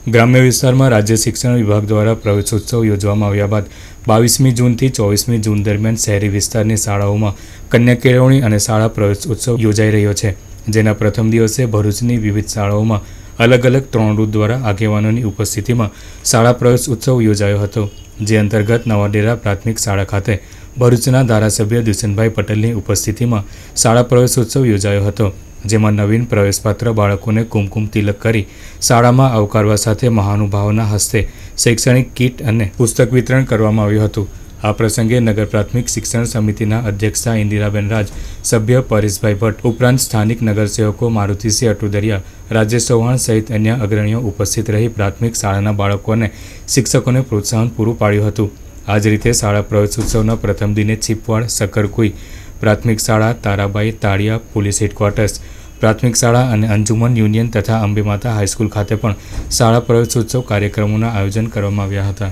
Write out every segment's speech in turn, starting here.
ગ્રામ્ય વિસ્તારમાં રાજ્ય શિક્ષણ વિભાગ દ્વારા પ્રવેશોત્સવ યોજવામાં આવ્યા બાદ 22મી જૂનથી 24મી જૂન દરમિયાન શહેરી વિસ્તારની શાળાઓમાં કન્યા કેળવણી અને શાળા પ્રવેશોત્સવ યોજાઈ રહ્યો છે, જેના પ્રથમ દિવસે ભરૂચની વિવિધ શાળાઓમાં અલગ અલગ 3 રૂટ દ્વારા આગેવાનોની ઉપસ્થિતિમાં શાળા પ્રવેશ ઉત્સવ યોજાયો હતો, જે અંતર્ગત નવાડેરા પ્રાથમિક શાળા ખાતે ભરૂચના ધારાસભ્ય દુષ્યંતભાઈ પટેલની ઉપસ્થિતિમાં શાળા પ્રવેશોત્સવ યોજાયો હતો, જેમાં નવીન પ્રવેશપાત્ર બાળકોને કુમકુમ તિલક કરી શાળામાં આવકારવા સાથે મહાનુભાવોના હસ્તે શૈક્ષણિક કીટ અને પુસ્તક વિતરણ કરવામાં આવ્યું હતું। આ પ્રસંગે નગર પ્રાથમિક શિક્ષણ સમિતિના અધ્યક્ષા ઇન્દિરાબેન રાજ, સભ્ય પરેશભાઈ ભટ્ટ ઉપરાંત સ્થાનિક નગરસેવકો મારુતિસિંહ અટુદરિયા, રાજેશ ચૌહાણ સહિત અન્ય અગ્રણીઓ ઉપસ્થિત રહી પ્રાથમિક શાળાના બાળકોને શિક્ષકોને પ્રોત્સાહન પૂરું પાડ્યું હતું। આ જ રીતે શાળા પ્રવેશોત્સવના પ્રથમ દિને છીપવાડ, સક્કરકુઈ પ્રાથમિક શાળા, તારાબાઈ, તાળિયા પોલીસ હેડક્વાર્ટર્સ પ્રાથમિક શાળા અને અંજુમન યુનિયન તથા અંબે માતા હાઈસ્કૂલ ખાતે પણ શાળા પ્રવેશોત્સવ કાર્યક્રમોના આયોજન કરવામાં આવ્યા હતા।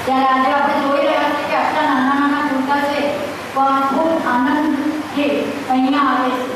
ત્યારે આજે આપણે જોઈ રહ્યા છીએ કે આટલા નાના નાના છોકરા છે પણ ખૂબ આનંદથી અહીંયા આવે છે।